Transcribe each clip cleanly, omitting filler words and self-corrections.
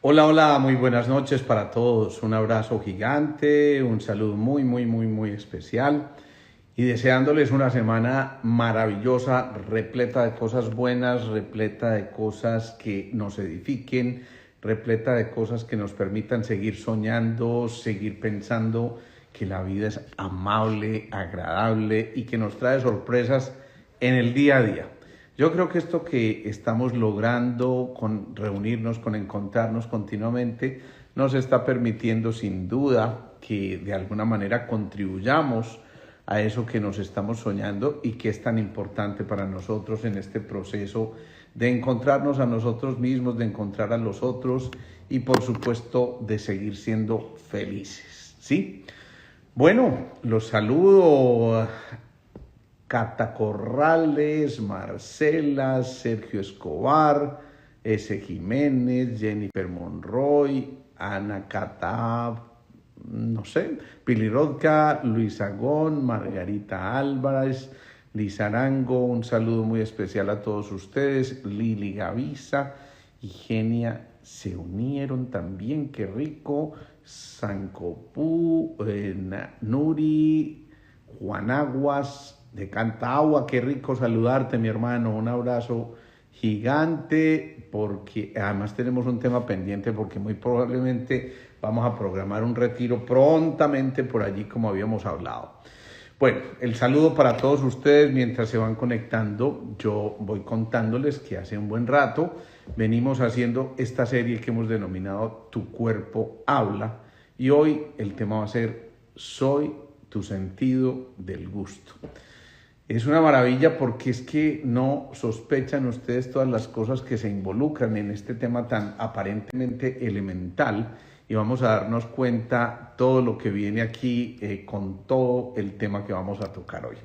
Hola, hola, muy buenas noches para todos. Un abrazo gigante, un saludo muy especial y deseándoles una semana maravillosa, repleta de cosas buenas, repleta de cosas que nos edifiquen, repleta de cosas que nos permitan seguir soñando, seguir pensando que la vida es amable, agradable y que nos trae sorpresas en el día a día. Yo creo que esto que estamos logrando con reunirnos, con encontrarnos continuamente, nos está permitiendo sin duda que de alguna manera contribuyamos a eso que nos estamos soñando y que es tan importante para nosotros en este proceso de encontrarnos a nosotros mismos, de encontrar a los otros y por supuesto de seguir siendo felices, ¿sí? Bueno, los saludo Cata Corrales, Marcela, Sergio Escobar, S. Jiménez, Jennifer Monroy, Ana Cata, no sé, Pili Rodka, Luis Agón, Margarita Álvarez, Liz Arango, un saludo muy especial a todos ustedes, Lili Gavisa y Genia se unieron también, qué rico, Sancopú, Nuri, Juan Aguas, de Cantagua, qué rico saludarte, mi hermano, un abrazo gigante, porque además tenemos un tema pendiente, porque muy probablemente vamos a programar un retiro prontamente por allí, como habíamos hablado. Bueno, el saludo para todos ustedes mientras se van conectando. Yo voy contándoles que hace un buen rato venimos haciendo esta serie que hemos denominado Tu cuerpo habla, y hoy el tema va a ser Soy tu sentido del gusto. Es una maravilla porque es que no sospechan ustedes todas las cosas que se involucran en este tema tan aparentemente elemental, y vamos a darnos cuenta todo lo que viene aquí con todo el tema que vamos a tocar hoy.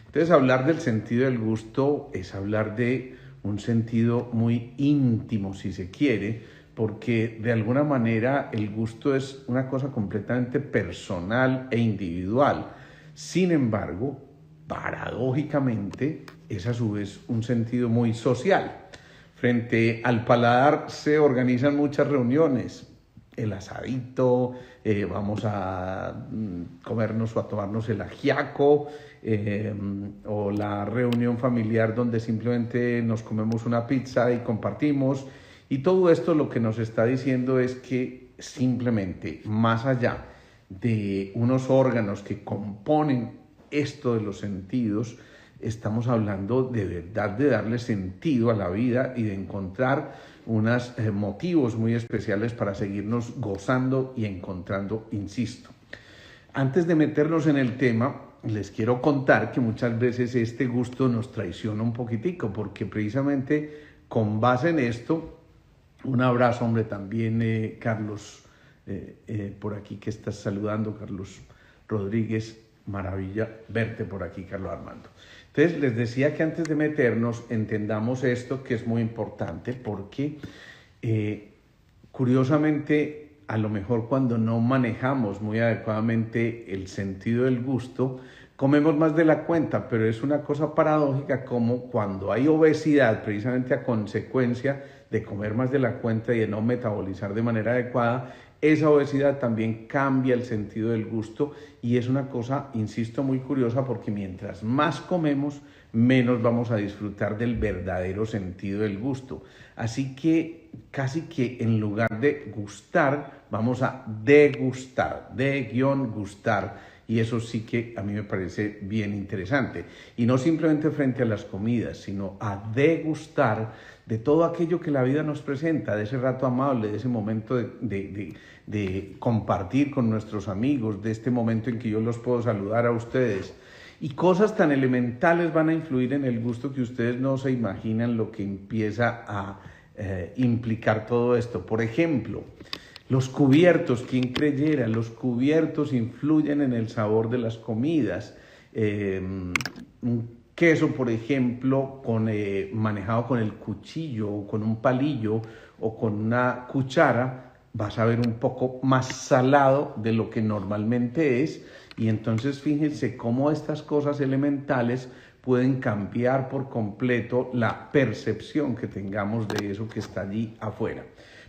Entonces, hablar del sentido del gusto es hablar de un sentido muy íntimo, si se quiere, porque de alguna manera el gusto es una cosa completamente personal e individual. Sin embargo, paradójicamente, es a su vez un sentido muy social. Frente al paladar se organizan muchas reuniones, el asadito, vamos a comernos o a tomarnos el ajiaco, o la reunión familiar donde simplemente nos comemos una pizza y compartimos. Y todo esto lo que nos está diciendo es que simplemente, más allá de unos órganos que componen esto de los sentidos, estamos hablando de verdad de darle sentido a la vida y de encontrar unos motivos muy especiales para seguirnos gozando y encontrando, insisto. Antes de meternos en el tema, les quiero contar que muchas veces este gusto nos traiciona un poquitico, porque precisamente con base en esto, un abrazo, hombre, también Carlos, por aquí que estás saludando, Carlos Rodríguez, maravilla verte por aquí, Carlos Armando. Entonces, les decía que antes de meternos, entendamos esto que es muy importante, porque curiosamente, a lo mejor cuando no manejamos muy adecuadamente el sentido del gusto, comemos más de la cuenta, pero es una cosa paradójica como cuando hay obesidad, precisamente a consecuencia de comer más de la cuenta y de no metabolizar de manera adecuada, esa obesidad también cambia el sentido del gusto, y es una cosa, insisto, muy curiosa, porque mientras más comemos, menos vamos a disfrutar del verdadero sentido del gusto. Así que casi que en lugar de gustar, vamos a degustar, de-gustar. Y eso sí que a mí me parece bien interesante. Y no simplemente frente a las comidas, sino a degustar de todo aquello que la vida nos presenta, de ese rato amable, de ese momento de compartir con nuestros amigos, de este momento en que yo los puedo saludar a ustedes. Y cosas tan elementales van a influir en el gusto que ustedes no se imaginan lo que empieza a implicar todo esto. Por ejemplo, los cubiertos, ¿quién creyera? Los cubiertos influyen en el sabor de las comidas. Un queso, por ejemplo, manejado con el cuchillo o con un palillo o con una cuchara, vas a ver un poco más salado de lo que normalmente es. Y entonces fíjense cómo estas cosas elementales pueden cambiar por completo la percepción que tengamos de eso que está allí afuera.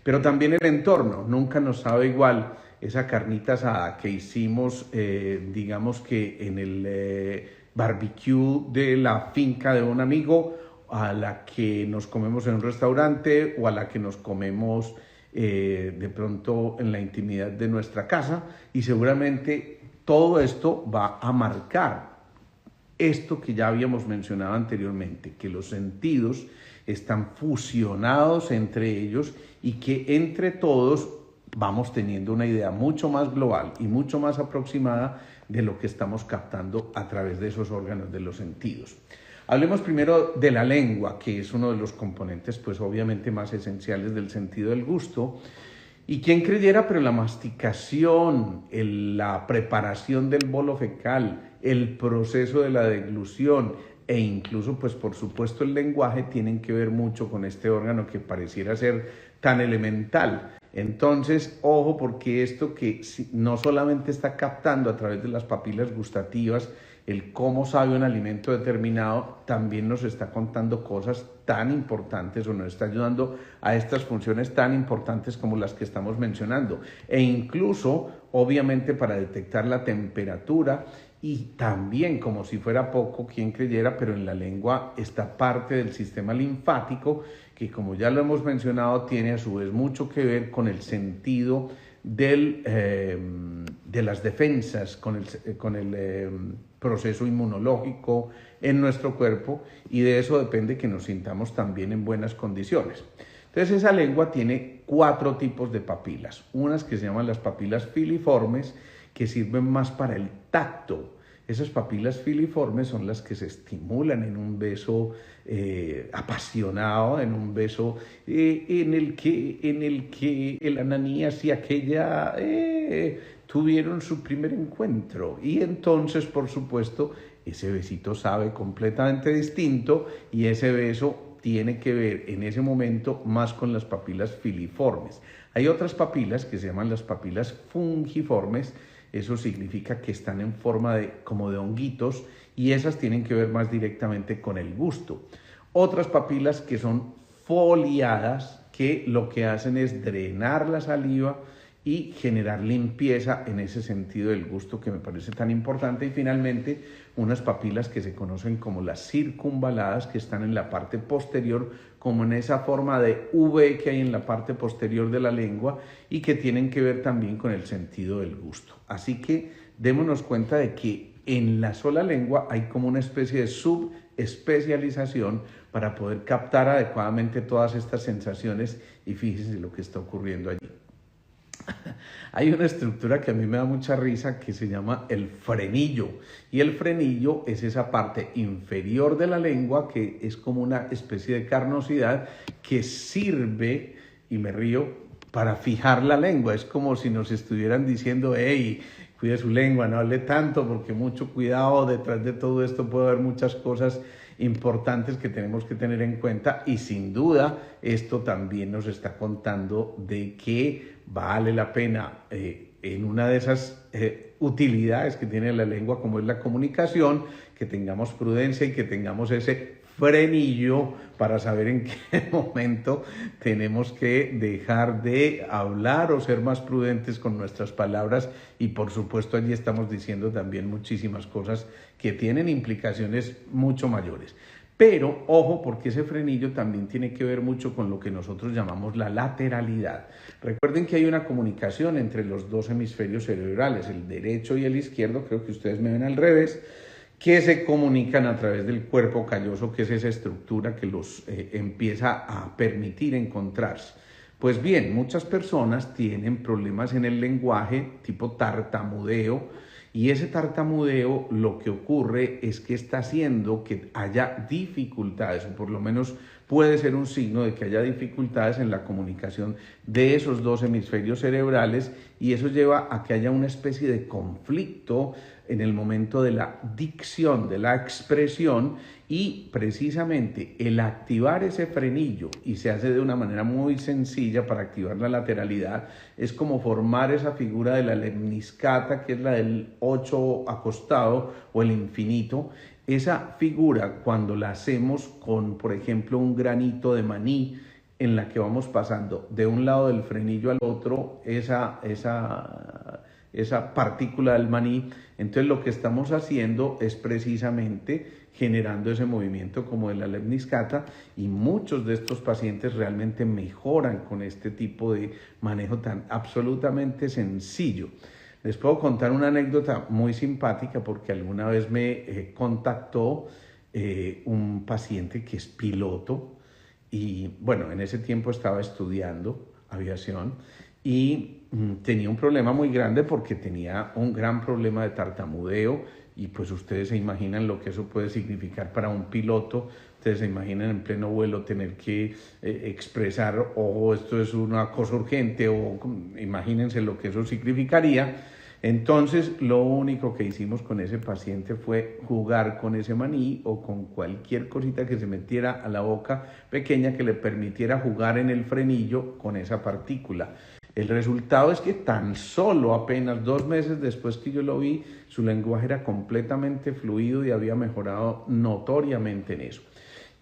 pero también el entorno, nunca nos sabe igual esa carnita asada que hicimos, digamos que en el barbecue de la finca de un amigo, a la que nos comemos en un restaurante o a la que nos comemos de pronto en la intimidad de nuestra casa, y seguramente todo esto va a marcar esto que ya habíamos mencionado anteriormente, que los sentidos están fusionados entre ellos y que entre todos vamos teniendo una idea mucho más global y mucho más aproximada de lo que estamos captando a través de esos órganos de los sentidos. Hablemos primero de la lengua, que es uno de los componentes, pues obviamente más esenciales del sentido del gusto. Y quién creyera, pero la masticación, la preparación del bolo fecal, el proceso de la deglución e incluso, pues por supuesto, el lenguaje tienen que ver mucho con este órgano que pareciera ser tan elemental. Entonces, ojo, porque esto que no solamente está captando a través de las papilas gustativas el cómo sabe un alimento determinado, también nos está contando cosas tan importantes o nos está ayudando a estas funciones tan importantes como las que estamos mencionando. E incluso, obviamente, para detectar la temperatura y también, como si fuera poco, quien creyera, pero en la lengua está parte del sistema linfático que, como ya lo hemos mencionado, tiene a su vez mucho que ver con el sentido de las defensas, con el proceso inmunológico en nuestro cuerpo, y de eso depende que nos sintamos también en buenas condiciones. Entonces esa lengua tiene 4 tipos de papilas, unas que se llaman las papilas filiformes, que sirven más para el tacto. Esas papilas filiformes son las que se estimulan en un beso apasionado, en un beso en el que el ananías y aquella tuvieron su primer encuentro. Y entonces, por supuesto, ese besito sabe completamente distinto y ese beso tiene que ver en ese momento más con las papilas filiformes. Hay otras papilas que se llaman las papilas fungiformes. Eso significa que están en forma como de honguitos, y esas tienen que ver más directamente con el gusto. Otras papilas que son foliadas, que lo que hacen es drenar la saliva y generar limpieza en ese sentido del gusto, que me parece tan importante. Y finalmente, unas papilas que se conocen como las circunvaladas, que están en la parte posterior, como en esa forma de V que hay en la parte posterior de la lengua, y que tienen que ver también con el sentido del gusto. Así que démonos cuenta de que en la sola lengua hay como una especie de subespecialización para poder captar adecuadamente todas estas sensaciones, y fíjense lo que está ocurriendo allí. Hay una estructura que a mí me da mucha risa que se llama el frenillo, y el frenillo es esa parte inferior de la lengua que es como una especie de carnosidad que sirve, y me río, para fijar la lengua. Es como si nos estuvieran diciendo: hey, cuide su lengua, no hable tanto, porque mucho cuidado, detrás de todo esto puede haber muchas cosas importantes que tenemos que tener en cuenta, y sin duda esto también nos está contando de que vale la pena en una de esas utilidades que tiene la lengua, como es la comunicación, que tengamos prudencia y que tengamos ese frenillo para saber en qué momento tenemos que dejar de hablar o ser más prudentes con nuestras palabras. Y por supuesto allí estamos diciendo también muchísimas cosas que tienen implicaciones mucho mayores. Pero ojo, porque ese frenillo también tiene que ver mucho con lo que nosotros llamamos la lateralidad. Recuerden que hay una comunicación entre los dos hemisferios cerebrales, el derecho y el izquierdo, creo que ustedes me ven al revés, que se comunican a través del cuerpo calloso, que es esa estructura que los empieza a permitir encontrarse. Pues bien, muchas personas tienen problemas en el lenguaje, tipo tartamudeo, y ese tartamudeo lo que ocurre es que está haciendo que haya dificultades, o por lo menos puede ser un signo de que haya dificultades en la comunicación de esos dos hemisferios cerebrales, y eso lleva a que haya una especie de conflicto en el momento de la dicción, de la expresión, y precisamente el activar ese frenillo, y se hace de una manera muy sencilla para activar la lateralidad, es como formar esa figura de la lemniscata, que es la del 8 acostado o el infinito. Esa figura, cuando la hacemos con, por ejemplo, un granito de maní, en la que vamos pasando de un lado del frenillo al otro esa partícula del maní. Entonces lo que estamos haciendo es precisamente generando ese movimiento como de la lemniscata, y muchos de estos pacientes realmente mejoran con este tipo de manejo tan absolutamente sencillo. Les puedo contar una anécdota muy simpática porque alguna vez me contactó un paciente que es piloto y bueno, en ese tiempo estaba estudiando aviación y tenía un problema muy grande porque tenía un gran problema de tartamudeo, y pues ustedes se imaginan lo que eso puede significar para un piloto. Ustedes se imaginan en pleno vuelo tener que expresar, oh, esto es una cosa urgente, o imagínense lo que eso significaría. Entonces lo único que hicimos con ese paciente fue jugar con ese maní o con cualquier cosita que se metiera a la boca pequeña que le permitiera jugar en el frenillo con esa partícula. El resultado es que tan solo apenas 2 meses después que yo lo vi, su lenguaje era completamente fluido y había mejorado notoriamente en eso.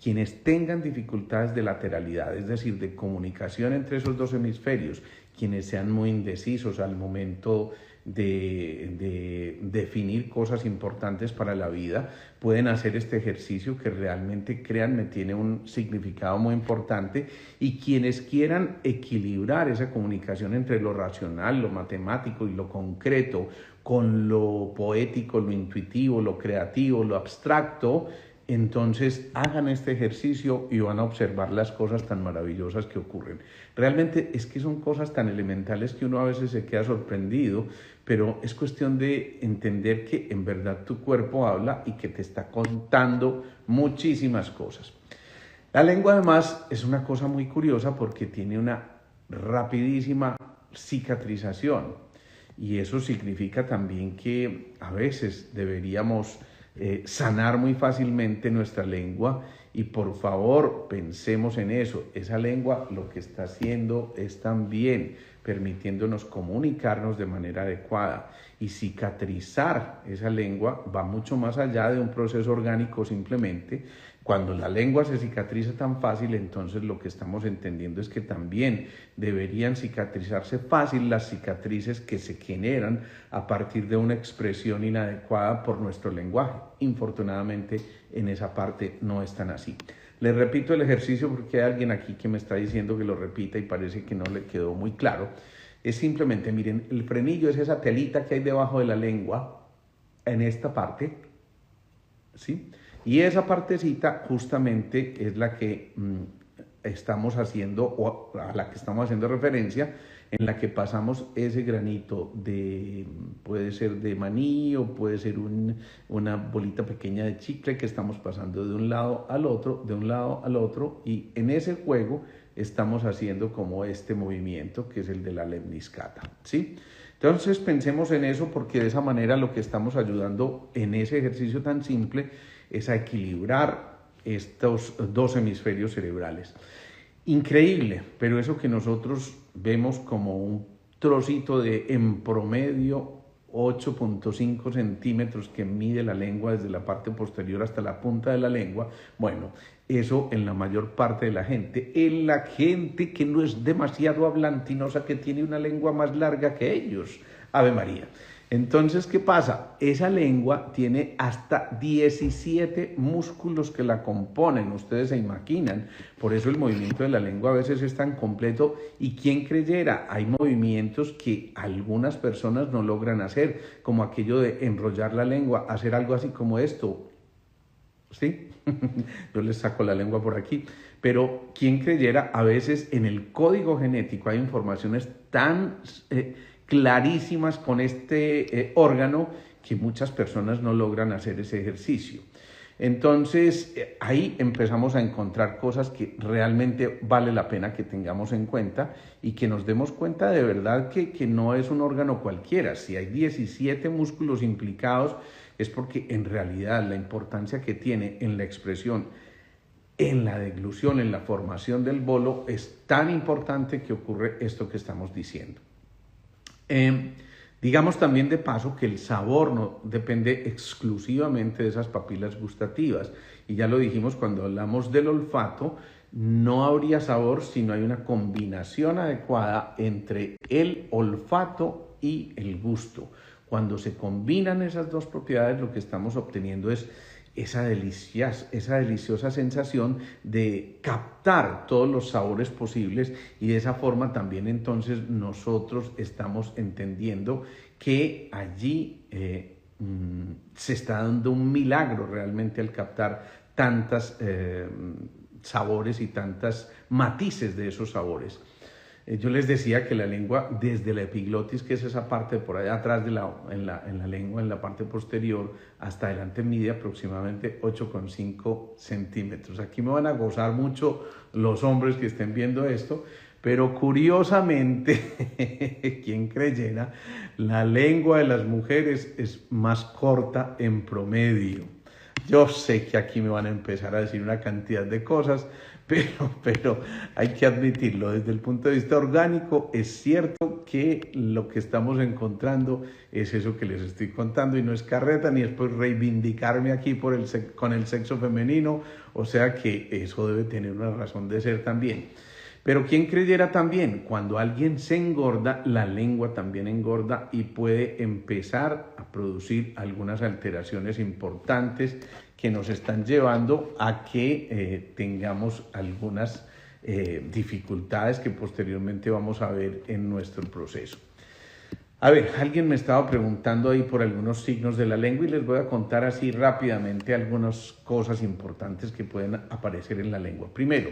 Quienes tengan dificultades de lateralidad, es decir, de comunicación entre esos dos hemisferios, quienes sean muy indecisos al momento de definir cosas importantes para la vida, pueden hacer este ejercicio que realmente, créanme, tiene un significado muy importante. Y quienes quieran equilibrar esa comunicación entre lo racional, lo matemático y lo concreto, con lo poético, lo intuitivo, lo creativo, lo abstracto, entonces hagan este ejercicio y van a observar las cosas tan maravillosas que ocurren. Realmente es que son cosas tan elementales que uno a veces se queda sorprendido, pero es cuestión de entender que en verdad tu cuerpo habla y que te está contando muchísimas cosas. La lengua además es una cosa muy curiosa porque tiene una rapidísima cicatrización, y eso significa también que a veces deberíamos sanar muy fácilmente nuestra lengua, y por favor pensemos en eso. Esa lengua lo que está haciendo es también permitiéndonos comunicarnos de manera adecuada, y cicatrizar esa lengua va mucho más allá de un proceso orgánico. Simplemente cuando la lengua se cicatriza tan fácil, entonces lo que estamos entendiendo es que también deberían cicatrizarse fácil las cicatrices que se generan a partir de una expresión inadecuada por nuestro lenguaje. Infortunadamente, en esa parte no es tan así. Les repito el ejercicio porque hay alguien aquí que me está diciendo que lo repita y parece que no le quedó muy claro. Es simplemente, miren, el frenillo es esa telita que hay debajo de la lengua, en esta parte, ¿sí? Y esa partecita justamente es la que estamos haciendo, o a la que estamos haciendo referencia, en la que pasamos ese granito de, puede ser de maní o puede ser una bolita pequeña de chicle, que estamos pasando de un lado al otro, de un lado al otro, y en ese juego estamos haciendo como este movimiento que es el de la lemniscata, ¿sí? Entonces pensemos en eso, porque de esa manera lo que estamos ayudando en ese ejercicio tan simple es a equilibrar estos dos hemisferios cerebrales. Increíble, pero eso que nosotros vemos como un trocito de, en promedio, 8.5 centímetros que mide la lengua desde la parte posterior hasta la punta de la lengua, bueno, eso en la mayor parte de la gente. En la gente que no es demasiado hablantinosa, que tiene una lengua más larga que ellos, Ave María. Entonces, ¿qué pasa? Esa lengua tiene hasta 17 músculos que la componen, ustedes se imaginan. Por eso el movimiento de la lengua a veces es tan completo, y quién creyera, hay movimientos que algunas personas no logran hacer, como aquello de enrollar la lengua, hacer algo así como esto, ¿sí? Yo les saco la lengua por aquí, pero quién creyera, a veces en el código genético hay informaciones tan clarísimas con este órgano que muchas personas no logran hacer ese ejercicio. Entonces ahí empezamos a encontrar cosas que realmente vale la pena que tengamos en cuenta, y que nos demos cuenta de verdad que no es un órgano cualquiera. Si hay 17 músculos implicados, es porque en realidad la importancia que tiene en la expresión, en la deglución, en la formación del bolo, es tan importante que ocurre esto que estamos diciendo. Digamos también de paso que el sabor no depende exclusivamente de esas papilas gustativas, y ya lo dijimos cuando hablamos del olfato, no habría sabor si no hay una combinación adecuada entre el olfato y el gusto. Cuando se combinan esas dos propiedades, lo que estamos obteniendo es esa deliciosa sensación de captar todos los sabores posibles, y de esa forma también entonces nosotros estamos entendiendo que allí se está dando un milagro realmente al captar tantas sabores y tantas matices de esos sabores. Yo les decía que la lengua, desde la epiglotis, que es esa parte por allá atrás en la lengua, en la parte posterior, hasta adelante, mide aproximadamente 8,5 centímetros. Aquí me van a gozar mucho los hombres que estén viendo esto, pero curiosamente, quien creyera, la lengua de las mujeres es más corta en promedio. Yo sé que aquí me van a empezar a decir una cantidad de cosas, pero hay que admitirlo, desde el punto de vista orgánico es cierto que lo que estamos encontrando es eso que les estoy contando, y no es carreta ni es por reivindicarme aquí con el sexo femenino, o sea que eso debe tener una razón de ser también. Pero quien creyera también, cuando alguien se engorda, la lengua también engorda y puede empezar a producir algunas alteraciones importantes que nos están llevando a que tengamos algunas dificultades que posteriormente vamos a ver en nuestro proceso. A ver, alguien me estaba preguntando ahí por algunos signos de la lengua, y les voy a contar así rápidamente algunas cosas importantes que pueden aparecer en la lengua. Primero,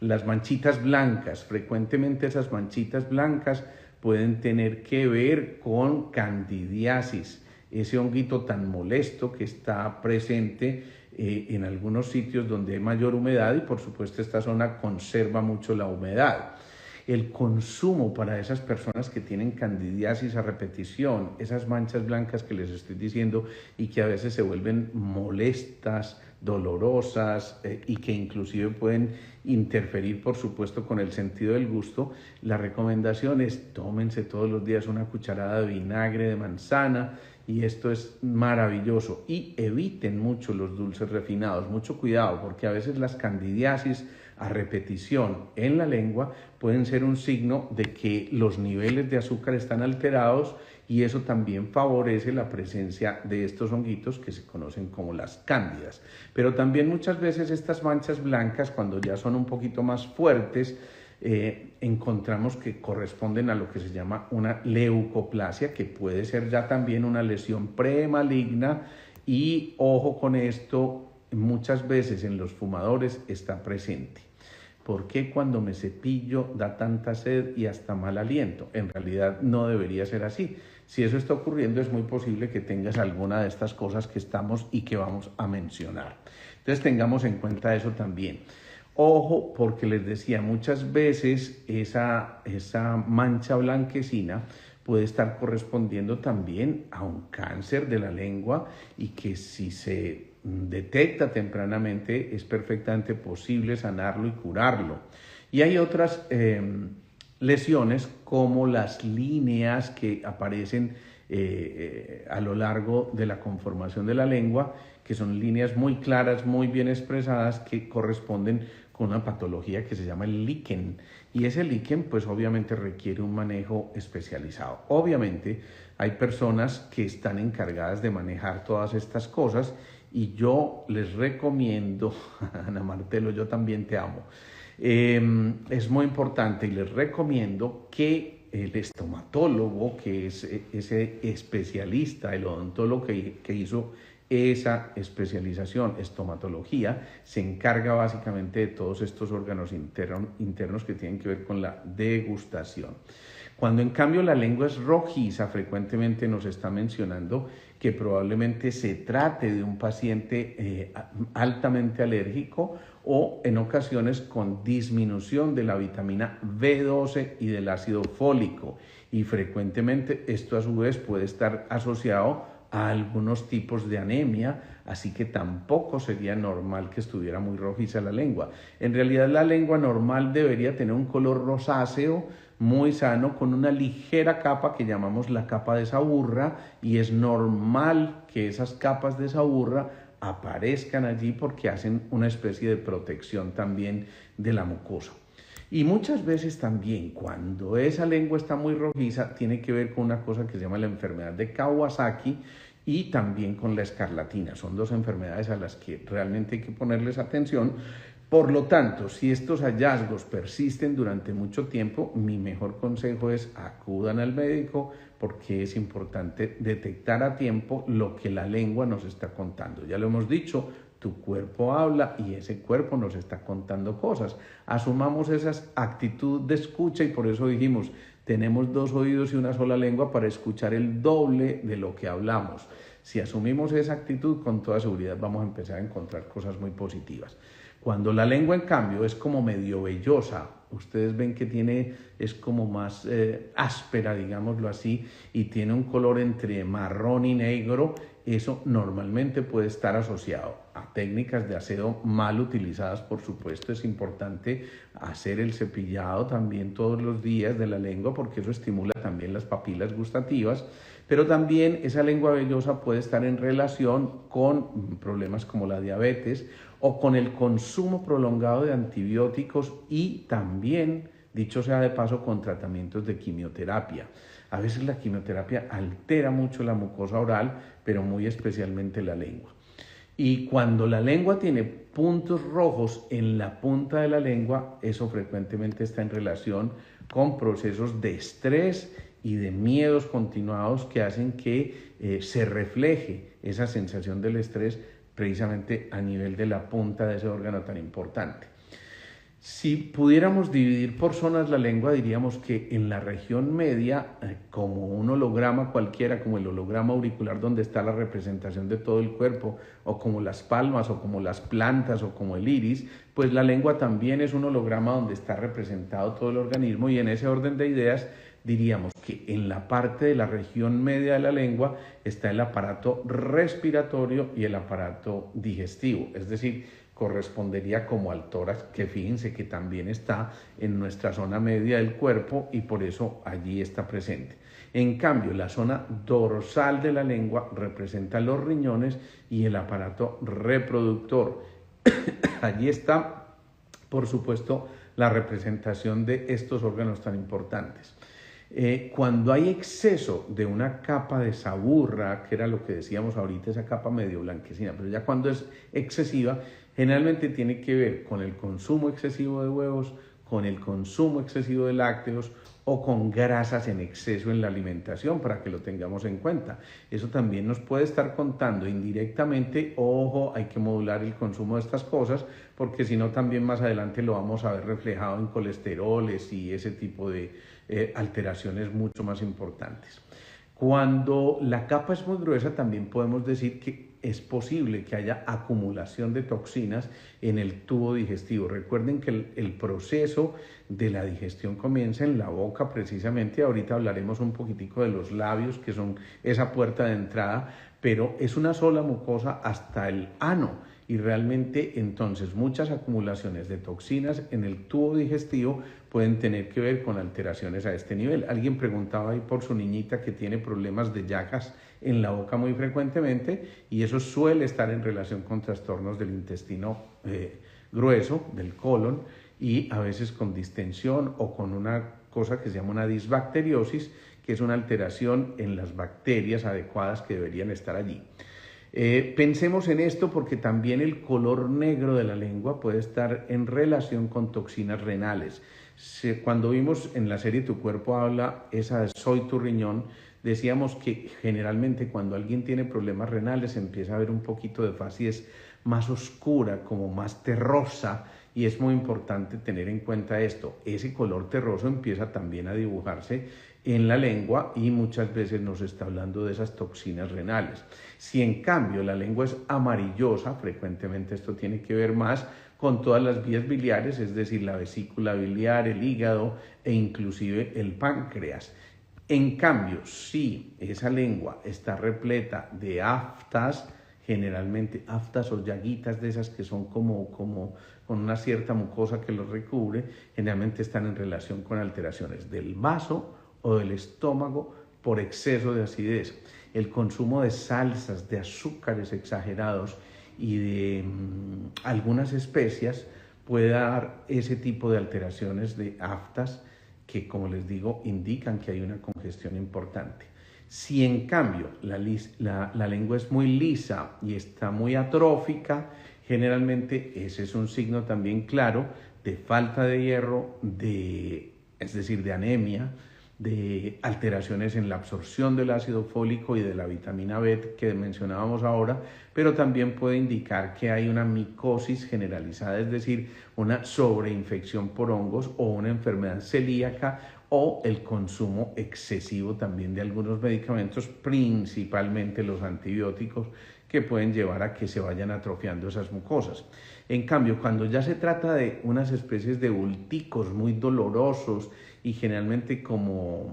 las manchitas blancas. Frecuentemente esas manchitas blancas pueden tener que ver con candidiasis, ese honguito tan molesto que está presente en algunos sitios donde hay mayor humedad, y por supuesto esta zona conserva mucho la humedad. El consumo para esas personas que tienen candidiasis a repetición, esas manchas blancas que les estoy diciendo y que a veces se vuelven molestas, dolorosas y que inclusive pueden interferir por supuesto con el sentido del gusto, la recomendación es tómense todos los días una cucharada de vinagre de manzana, y esto es maravilloso. Y eviten mucho los dulces refinados, mucho cuidado, porque a veces las candidiasis a repetición en la lengua pueden ser un signo de que los niveles de azúcar están alterados, y eso también favorece la presencia de estos honguitos que se conocen como las cándidas. Pero también muchas veces estas manchas blancas, cuando ya son un poquito más fuertes, encontramos que corresponden a lo que se llama una leucoplasia, que puede ser ya también una lesión premaligna, y ojo con esto, muchas veces en los fumadores está presente. ¿Por qué cuando me cepillo da tanta sed y hasta mal aliento? En realidad no debería ser así. Si eso está ocurriendo, es muy posible que tengas alguna de estas cosas que estamos y que vamos a mencionar. Entonces tengamos en cuenta eso también. Ojo, porque les decía, muchas veces esa mancha blanquecina puede estar correspondiendo también a un cáncer de la lengua, y que si se detecta tempranamente es perfectamente posible sanarlo y curarlo. Y hay otras lesiones como las líneas que aparecen a lo largo de la conformación de la lengua, que son líneas muy claras, muy bien expresadas, que corresponden con una patología que se llama el líquen, y ese líquen pues obviamente requiere un manejo especializado. Obviamente hay personas que están encargadas de manejar todas estas cosas, y yo les recomiendo, Ana Martelo, yo también te amo, es muy importante, y les recomiendo que el estomatólogo, que es ese especialista, el odontólogo que hizo esa especialización, estomatología, se encarga básicamente de todos estos órganos internos que tienen que ver con la degustación. Cuando en cambio la lengua es rojiza, frecuentemente nos está mencionando que probablemente se trate de un paciente altamente alérgico, o en ocasiones con disminución de la vitamina B12 y del ácido fólico, y frecuentemente esto a su vez puede estar asociado a algunos tipos de anemia, así que tampoco sería normal que estuviera muy rojiza la lengua. En realidad la lengua normal debería tener un color rosáceo muy sano, con una ligera capa que llamamos la capa de saburra, y es normal que esas capas de saburra aparezcan allí porque hacen una especie de protección también de la mucosa. Y muchas veces también cuando esa lengua está muy rojiza tiene que ver con una cosa que se llama la enfermedad de Kawasaki y también con la escarlatina. Son dos enfermedades a las que realmente hay que ponerles atención. Por lo tanto, si estos hallazgos persisten durante mucho tiempo, mi mejor consejo es acudan al médico porque es importante detectar a tiempo lo que la lengua nos está contando. Ya lo hemos dicho, tu cuerpo habla y ese cuerpo nos está contando cosas. Asumamos esa actitud de escucha y por eso dijimos, tenemos 2 oídos y una sola lengua para escuchar el doble de lo que hablamos. Si asumimos esa actitud, con toda seguridad vamos a empezar a encontrar cosas muy positivas. Cuando la lengua, en cambio, es como medio vellosa, ustedes ven que es como más áspera, digámoslo así, y tiene un color entre marrón y negro, eso normalmente puede estar asociado a técnicas de aseo mal utilizadas, por supuesto. Es importante hacer el cepillado también todos los días de la lengua porque eso estimula también las papilas gustativas, pero también esa lengua vellosa puede estar en relación con problemas como la diabetes o con el consumo prolongado de antibióticos y también, dicho sea de paso, con tratamientos de quimioterapia. A veces la quimioterapia altera mucho la mucosa oral, pero muy especialmente la lengua. Y cuando la lengua tiene puntos rojos en la punta de la lengua, eso frecuentemente está en relación con procesos de estrés y de miedos continuados que hacen que se refleje esa sensación del estrés precisamente a nivel de la punta de ese órgano tan importante. Si pudiéramos dividir por zonas la lengua, diríamos que en la región media, como un holograma cualquiera, como el holograma auricular donde está la representación de todo el cuerpo, o como las palmas, o como las plantas, o como el iris, pues la lengua también es un holograma donde está representado todo el organismo y en ese orden de ideas diríamos que en la parte de la región media de la lengua está el aparato respiratorio y el aparato digestivo, es decir, correspondería como al tórax, que fíjense que también está en nuestra zona media del cuerpo y por eso allí está presente. En cambio, la zona dorsal de la lengua representa los riñones y el aparato reproductor. Allí está, por supuesto, la representación de estos órganos tan importantes. Cuando hay exceso de una capa de saburra, que era lo que decíamos ahorita, esa capa medio blanquecina, pero ya cuando es excesiva, generalmente tiene que ver con el consumo excesivo de huevos, con el consumo excesivo de lácteos o con grasas en exceso en la alimentación, para que lo tengamos en cuenta. Eso también nos puede estar contando indirectamente, ojo, hay que modular el consumo de estas cosas, porque si no también más adelante lo vamos a ver reflejado en colesteroles y ese tipo de alteraciones mucho más importantes. Cuando la capa es muy gruesa, también podemos decir que es posible que haya acumulación de toxinas en el tubo digestivo. Recuerden que el proceso de la digestión comienza en la boca precisamente. Ahorita hablaremos un poquitico de los labios, que son esa puerta de entrada, pero es una sola mucosa hasta el ano. Y realmente entonces muchas acumulaciones de toxinas en el tubo digestivo pueden tener que ver con alteraciones a este nivel. Alguien preguntaba ahí por su niñita que tiene problemas de llagas en la boca muy frecuentemente y eso suele estar en relación con trastornos del intestino grueso, del colon, y a veces con distensión o con una cosa que se llama una disbacteriosis, que es una alteración en las bacterias adecuadas que deberían estar allí. Pensemos en esto porque también el color negro de la lengua puede estar en relación con toxinas renales. Cuando vimos en la serie Tu Cuerpo Habla, esa de Soy tu riñón, decíamos que generalmente cuando alguien tiene problemas renales empieza a ver un poquito de facies más oscura, como más terrosa, y es muy importante tener en cuenta esto. Ese color terroso empieza también a dibujarse en la lengua y muchas veces nos está hablando de esas toxinas renales. Si en cambio la lengua es amarillosa, frecuentemente esto tiene que ver más con todas las vías biliares, es decir, la vesícula biliar, el hígado e inclusive el páncreas. En cambio, si esa lengua está repleta de aftas, generalmente aftas o llaguitas de esas que son como con una cierta mucosa que los recubre, generalmente están en relación con alteraciones del vaso o del estómago por exceso de acidez. El consumo de salsas, de azúcares exagerados y de algunas especias puede dar ese tipo de alteraciones de aftas que, como les digo, indican que hay una congestión importante. Si en cambio la lengua es muy lisa y está muy atrófica, generalmente ese es un signo también claro de falta de hierro, es decir, de anemia, de alteraciones en la absorción del ácido fólico y de la vitamina B que mencionábamos ahora, pero también puede indicar que hay una micosis generalizada, es decir, una sobreinfección por hongos o una enfermedad celíaca o el consumo excesivo también de algunos medicamentos, principalmente los antibióticos, que pueden llevar a que se vayan atrofiando esas mucosas. En cambio, cuando ya se trata de unas especies de bulticos muy dolorosos y generalmente como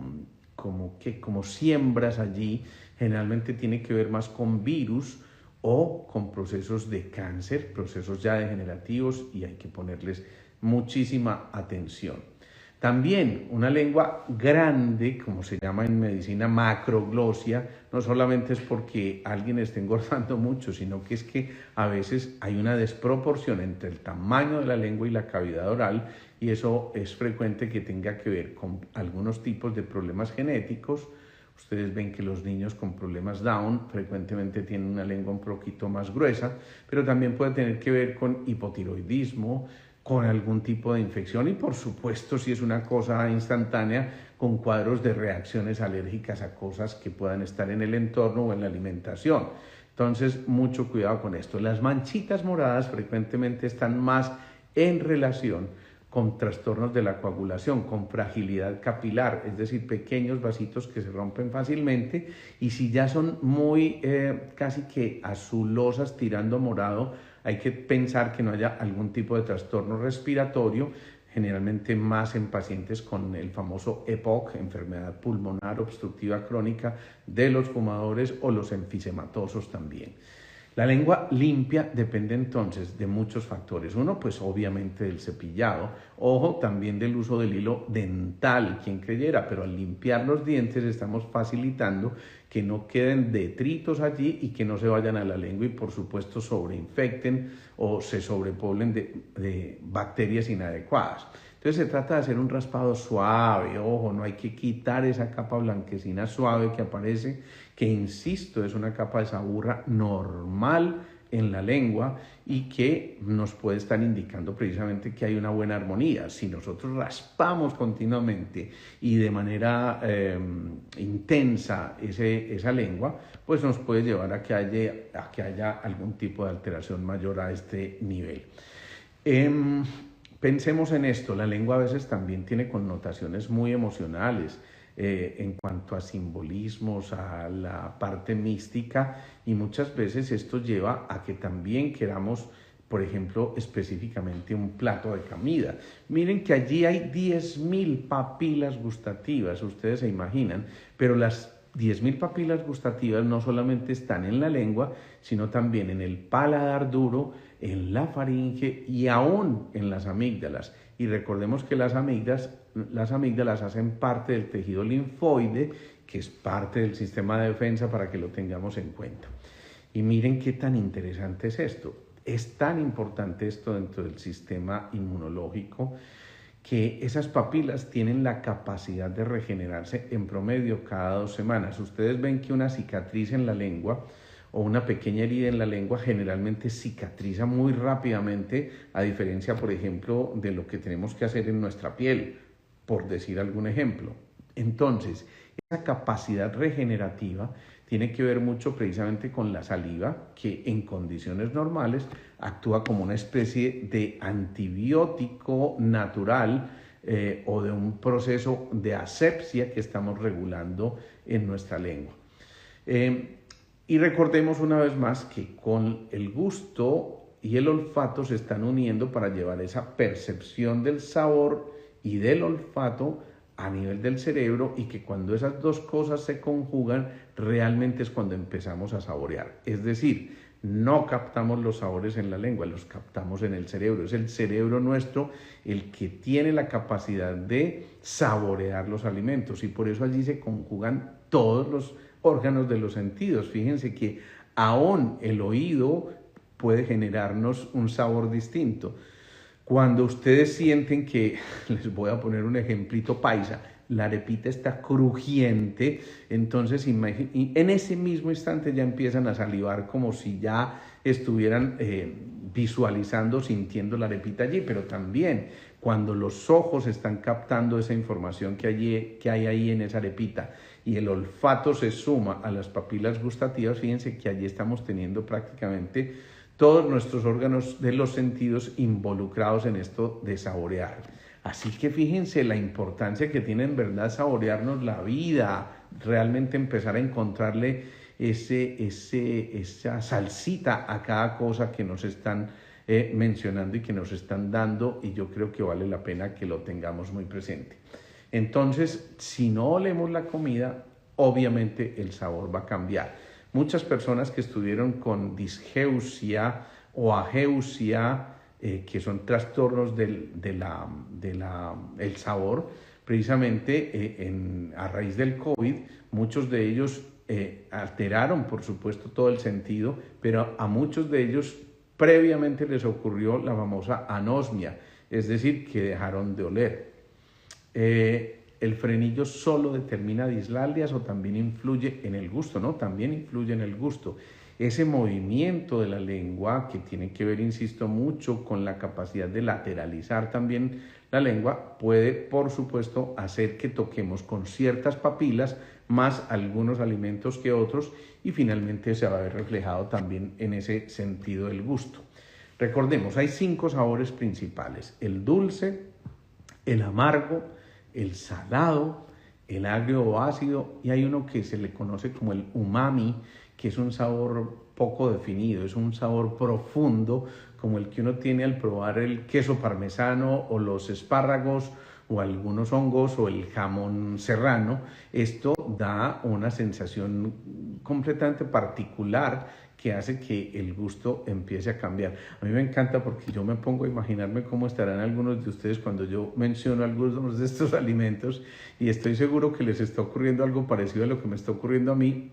siembras allí, generalmente tiene que ver más con virus o con procesos de cáncer, procesos ya degenerativos, y hay que ponerles muchísima atención. También una lengua grande, como se llama en medicina macroglosia, no solamente es porque alguien esté engordando mucho, sino que es que a veces hay una desproporción entre el tamaño de la lengua y la cavidad oral, y eso es frecuente que tenga que ver con algunos tipos de problemas genéticos. Ustedes ven que los niños con problemas Down frecuentemente tienen una lengua un poquito más gruesa, pero también puede tener que ver con hipotiroidismo, con algún tipo de infección y, por supuesto, si es una cosa instantánea, con cuadros de reacciones alérgicas a cosas que puedan estar en el entorno o en la alimentación. Entonces, mucho cuidado con esto. Las manchitas moradas frecuentemente están más en relación con trastornos de la coagulación, con fragilidad capilar, es decir, pequeños vasitos que se rompen fácilmente, y si ya son muy casi que azulosas tirando morado, hay que pensar que no haya algún tipo de trastorno respiratorio, generalmente más en pacientes con el famoso EPOC, enfermedad pulmonar obstructiva crónica de los fumadores, o los enfisematosos también. La lengua limpia depende entonces de muchos factores. Uno, pues obviamente del cepillado, ojo, también del uso del hilo dental, quien creyera, pero al limpiar los dientes estamos facilitando que no queden detritos allí y que no se vayan a la lengua y, por supuesto, sobreinfecten o se sobrepoblen de bacterias inadecuadas. Entonces se trata de hacer un raspado suave, ojo, no hay que quitar esa capa blanquecina suave que aparece, que insisto, es una capa de saburra normal en la lengua y que nos puede estar indicando precisamente que hay una buena armonía. Si nosotros raspamos continuamente y de manera intensa esa lengua, pues nos puede llevar a que haya algún tipo de alteración mayor a este nivel. Pensemos en esto, la lengua a veces también tiene connotaciones muy emocionales en cuanto a simbolismos, a la parte mística, y muchas veces esto lleva a que también queramos, por ejemplo, específicamente un plato de comida. Miren que allí hay 10.000 papilas gustativas, ustedes se imaginan, pero las 10.000 papilas gustativas no solamente están en la lengua, sino también en el paladar duro, en la faringe y aún en las amígdalas. Y recordemos que las amígdalas hacen parte del tejido linfoide, que es parte del sistema de defensa, para que lo tengamos en cuenta. Y miren qué tan interesante es esto. Es tan importante esto dentro del sistema inmunológico, que esas papilas tienen la capacidad de regenerarse en promedio cada 2 semanas. Ustedes ven que una cicatriz en la lengua o una pequeña herida en la lengua generalmente cicatriza muy rápidamente, a diferencia, por ejemplo, de lo que tenemos que hacer en nuestra piel, por decir algún ejemplo. Entonces, esa capacidad regenerativa tiene que ver mucho precisamente con la saliva, que en condiciones normales actúa como una especie de antibiótico natural o de un proceso de asepsia que estamos regulando en nuestra lengua. Y recordemos una vez más que con el gusto y el olfato se están uniendo para llevar esa percepción del sabor y del olfato a nivel del cerebro, y que cuando esas dos cosas se conjugan, realmente es cuando empezamos a saborear. Es decir, no captamos los sabores en la lengua, los captamos en el cerebro. Es el cerebro nuestro el que tiene la capacidad de saborear los alimentos, y por eso allí se conjugan todos los órganos de los sentidos. Fíjense que aún el oído puede generarnos un sabor distinto. Cuando ustedes sienten que, les voy a poner un ejemplito paisa, la arepita está crujiente, entonces en ese mismo instante ya empiezan a salivar como si ya estuvieran visualizando, sintiendo la arepita allí, pero también cuando los ojos están captando esa información que hay ahí en esa arepita y el olfato se suma a las papilas gustativas, fíjense que allí estamos teniendo prácticamente todos nuestros órganos de los sentidos involucrados en esto de saborear. Así que fíjense la importancia que tiene en verdad saborearnos la vida, realmente empezar a encontrarle esa salsita a cada cosa que nos están mencionando y que nos están dando, y yo creo que vale la pena que lo tengamos muy presente. Entonces, si no olemos la comida, obviamente el sabor va a cambiar. Muchas personas que estuvieron con disgeusia o ageusia, que son trastornos del sabor, precisamente a raíz del COVID, muchos de ellos alteraron, por supuesto, todo el sentido, pero a muchos de ellos previamente les ocurrió la famosa anosmia, es decir, que dejaron de oler. ¿El frenillo solo determina dislalgias o también influye en el gusto? No, también influye en el gusto. Ese movimiento de la lengua, que tiene que ver, insisto, mucho con la capacidad de lateralizar también la lengua, puede, por supuesto, hacer que toquemos con ciertas papilas más algunos alimentos que otros, y finalmente se va a ver reflejado también en ese sentido del gusto. Recordemos, hay 5 sabores principales: el dulce, el amargo, el salado, el agrio o ácido, y hay uno que se le conoce como el umami, que es un sabor poco definido, es un sabor profundo, como el que uno tiene al probar el queso parmesano o los espárragos o algunos hongos o el jamón serrano. Esto da una sensación completamente particular que hace que el gusto empiece a cambiar. A mí me encanta porque yo me pongo a imaginarme cómo estarán algunos de ustedes cuando yo menciono algunos de estos alimentos, y estoy seguro que les está ocurriendo algo parecido a lo que me está ocurriendo a mí.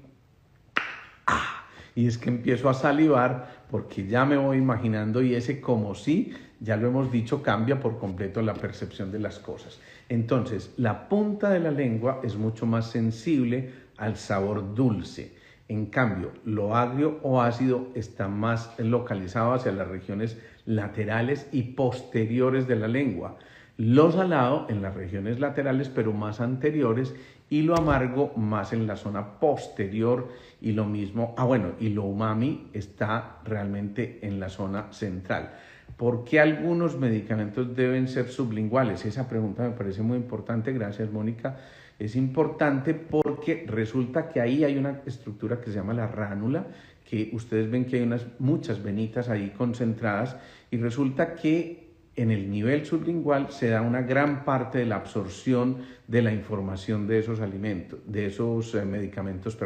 Y es que empiezo a salivar porque ya me voy imaginando, y ese como si, ya lo hemos dicho, cambia por completo la percepción de las cosas. Entonces, la punta de la lengua es mucho más sensible al sabor dulce. En cambio, lo agrio o ácido está más localizado hacia las regiones laterales y posteriores de la lengua. Lo salado en las regiones laterales, pero más anteriores, y lo amargo más en la zona posterior, y lo mismo, y lo umami está realmente en la zona central. ¿Por qué algunos medicamentos deben ser sublinguales? Esa pregunta me parece muy importante, gracias Mónica. Es importante porque resulta que ahí hay una estructura que se llama la ránula, que ustedes ven que hay muchas venitas ahí concentradas, y resulta que en el nivel sublingual se da una gran parte de la absorción de la información de esos alimentos, de esos medicamentos,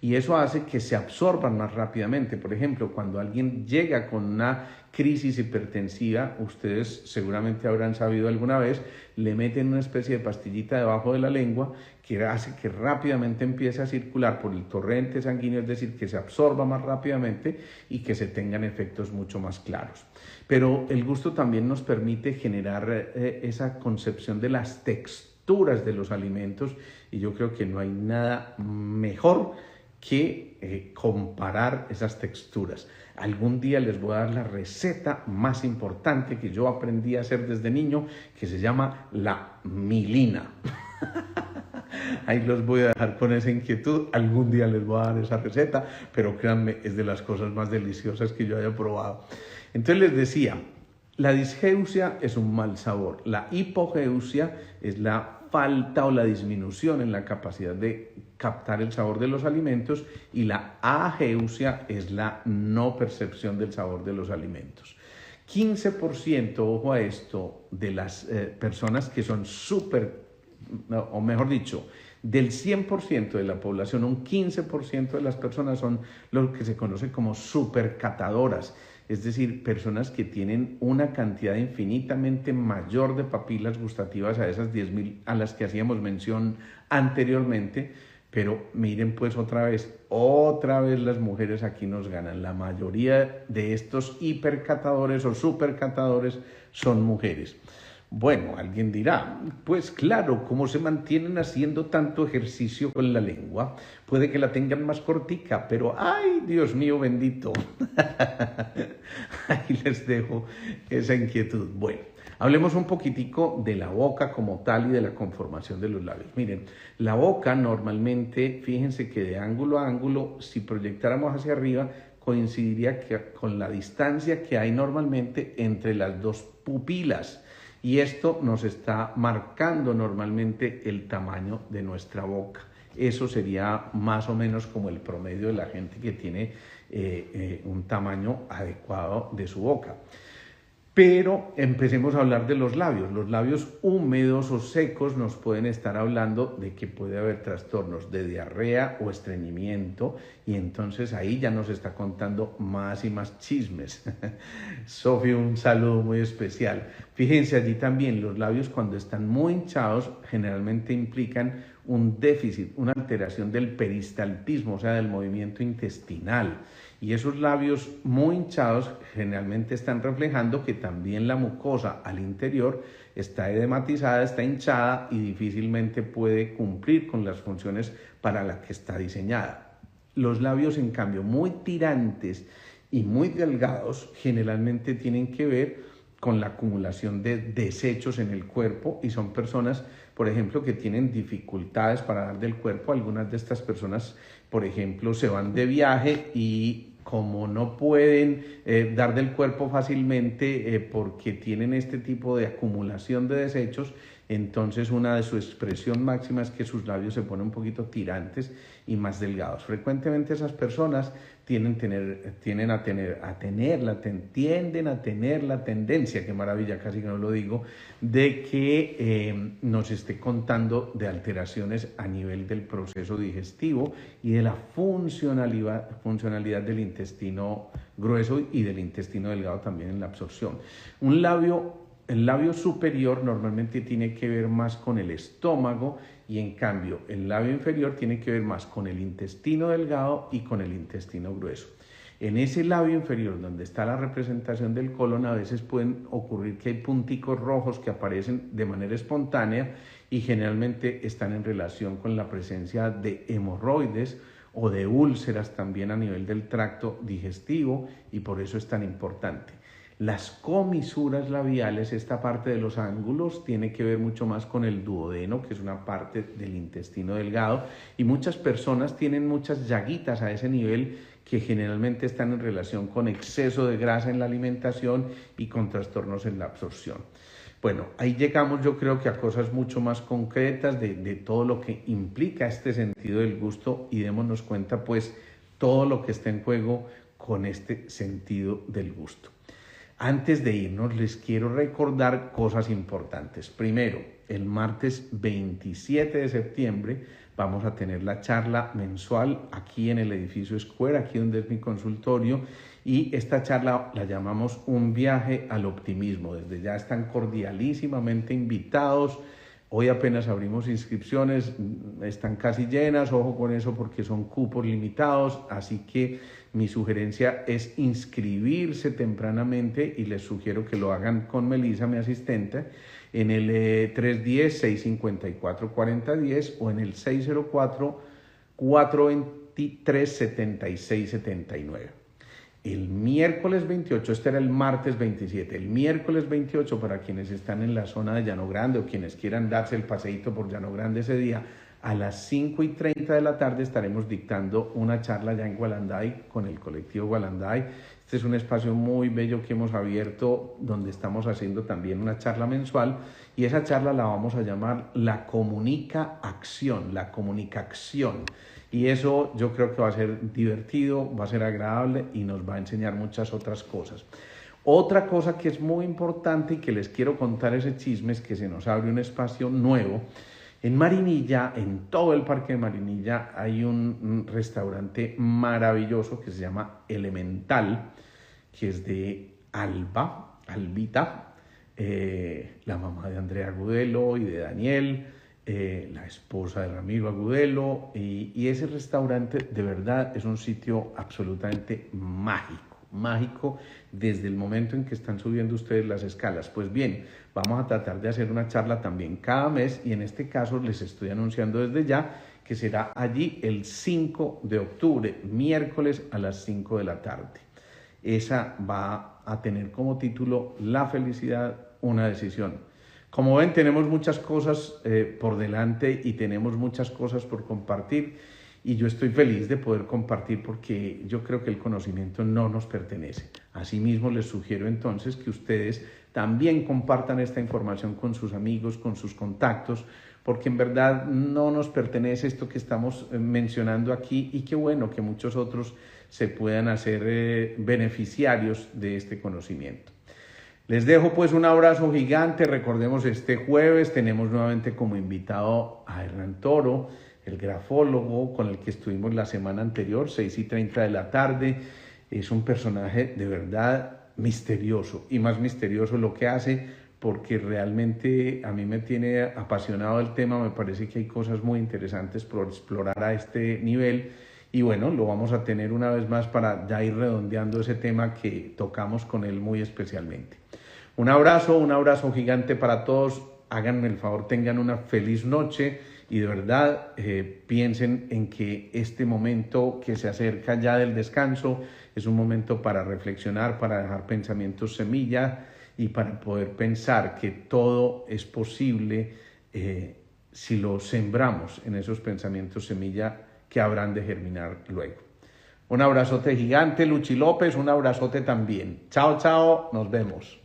y eso hace que se absorban más rápidamente. Por ejemplo, cuando alguien llega con una crisis hipertensiva, ustedes seguramente habrán sabido alguna vez, le meten una especie de pastillita debajo de la lengua que hace que rápidamente empiece a circular por el torrente sanguíneo, es decir, que se absorba más rápidamente y que se tengan efectos mucho más claros. Pero el gusto también nos permite generar esa concepción de las texturas de los alimentos, y yo creo que no hay nada mejor que comparar esas texturas. Algún día les voy a dar la receta más importante que yo aprendí a hacer desde niño, que se llama la milina. Ahí los voy a dejar con esa inquietud. Algún día les voy a dar esa receta, pero créanme, es de las cosas más deliciosas que yo haya probado. Entonces les decía, la disgeusia es un mal sabor, la hipogeusia es la falta o la disminución en la capacidad de captar el sabor de los alimentos, y la ageusia es la no percepción del sabor de los alimentos. 15%, ojo a esto, de las personas que son o mejor dicho, del 100% de la población, un 15% de las personas son lo que se conoce como supercatadoras, es decir, personas que tienen una cantidad infinitamente mayor de papilas gustativas a esas 10.000 a las que hacíamos mención anteriormente, Pero miren pues otra vez las mujeres aquí nos ganan. La mayoría de estos hipercatadores o supercatadores son mujeres. Bueno, alguien dirá, pues claro, como se mantienen haciendo tanto ejercicio con la lengua, puede que la tengan más cortica, pero ¡ay, Dios mío bendito! Ahí les dejo esa inquietud. Bueno, hablemos un poquitico de la boca como tal y de la conformación de los labios. Miren, la boca normalmente, fíjense que de ángulo a ángulo, si proyectáramos hacia arriba, coincidiría con la distancia que hay normalmente entre las dos pupilas. Y esto nos está marcando normalmente el tamaño de nuestra boca. Eso sería más o menos como el promedio de la gente que tiene un tamaño adecuado de su boca. Pero empecemos a hablar de los labios. Los labios húmedos o secos nos pueden estar hablando de que puede haber trastornos de diarrea o estreñimiento, y entonces ahí ya nos está contando más y más chismes. Sofi, un saludo muy especial. Fíjense allí también, los labios cuando están muy hinchados generalmente implican un déficit, una alteración del peristaltismo, o sea, del movimiento intestinal. Y esos labios muy hinchados generalmente están reflejando que también la mucosa al interior está edematizada, está hinchada y difícilmente puede cumplir con las funciones para las que está diseñada. Los labios, en cambio, muy tirantes y muy delgados generalmente tienen que ver con la acumulación de desechos en el cuerpo, y son personas, por ejemplo, que tienen dificultades para dar del cuerpo. Algunas de estas personas, por ejemplo, se van de viaje y como no pueden dar del cuerpo fácilmente porque tienen este tipo de acumulación de desechos, entonces una de su expresión máxima es que sus labios se ponen un poquito tirantes y más delgados. Frecuentemente esas personas tienden a tener la tendencia, qué maravilla, casi que no lo digo, de que nos esté contando de alteraciones a nivel del proceso digestivo y de la funcionalidad del intestino grueso y del intestino delgado también en la absorción. El labio superior normalmente tiene que ver más con el estómago, y en cambio el labio inferior tiene que ver más con el intestino delgado y con el intestino grueso. En ese labio inferior, donde está la representación del colon, a veces pueden ocurrir que hay punticos rojos que aparecen de manera espontánea y generalmente están en relación con la presencia de hemorroides o de úlceras también a nivel del tracto digestivo, y por eso es tan importante. Las comisuras labiales, esta parte de los ángulos, tiene que ver mucho más con el duodeno, que es una parte del intestino delgado, y muchas personas tienen muchas llaguitas a ese nivel que generalmente están en relación con exceso de grasa en la alimentación y con trastornos en la absorción. Bueno, ahí llegamos, yo creo que a cosas mucho más concretas de todo lo que implica este sentido del gusto, y démonos cuenta pues todo lo que está en juego con este sentido del gusto. Antes de irnos, les quiero recordar cosas importantes. Primero, el martes 27 de septiembre vamos a tener la charla mensual aquí en el edificio Square, aquí donde es mi consultorio, y esta charla la llamamos Un viaje al optimismo. Desde ya están cordialísimamente invitados. Hoy apenas abrimos inscripciones, están casi llenas, ojo con eso porque son cupos limitados, así que mi sugerencia es inscribirse tempranamente, y les sugiero que lo hagan con Melissa, mi asistente, en el 310-654-4010 o en el 604-423-7679. El miércoles 28, este era el martes 27, el miércoles 28, para quienes están en la zona de Llano Grande o quienes quieran darse el paseíto por Llano Grande ese día, a las 5:30 de la tarde estaremos dictando una charla ya en Gualanday con el colectivo Gualanday. Este es un espacio muy bello que hemos abierto, donde estamos haciendo también una charla mensual, y esa charla la vamos a llamar la comunicación. Y eso yo creo que va a ser divertido, va a ser agradable y nos va a enseñar muchas otras cosas. Otra cosa que es muy importante y que les quiero contar ese chisme es que se nos abre un espacio nuevo. En Marinilla, en todo el parque de Marinilla, hay un restaurante maravilloso que se llama Elemental, que es de Albita, la mamá de Andrea Gudelo y de Daniel. la esposa de Ramiro Agudelo, y ese restaurante de verdad es un sitio absolutamente mágico desde el momento en que están subiendo ustedes las escalas. Pues bien, vamos a tratar de hacer una charla también cada mes, y en este caso les estoy anunciando desde ya que será allí el 5 de octubre, miércoles a las 5 de la tarde. Esa va a tener como título La felicidad, una decisión. Como ven, tenemos muchas cosas por delante y tenemos muchas cosas por compartir, y yo estoy feliz de poder compartir porque yo creo que el conocimiento no nos pertenece. Asimismo, les sugiero entonces que ustedes también compartan esta información con sus amigos, con sus contactos, porque en verdad no nos pertenece esto que estamos mencionando aquí, y qué bueno que muchos otros se puedan hacer beneficiarios de este conocimiento. Les dejo pues un abrazo gigante. Recordemos, este jueves tenemos nuevamente como invitado a Hernán Toro, el grafólogo con el que estuvimos la semana anterior, 6:30 de la tarde. Es un personaje de verdad misterioso, y más misterioso lo que hace, porque realmente a mí me tiene apasionado el tema. Me parece que hay cosas muy interesantes por explorar a este nivel, y bueno, lo vamos a tener una vez más para ya ir redondeando ese tema que tocamos con él muy especialmente. Un abrazo gigante para todos. Háganme el favor, tengan una feliz noche, y de verdad piensen en que este momento que se acerca ya del descanso es un momento para reflexionar, para dejar pensamientos semilla, y para poder pensar que todo es posible si lo sembramos en esos pensamientos semilla que habrán de germinar luego. Un abrazote gigante, Luchi López, un abrazote también. Chao, nos vemos.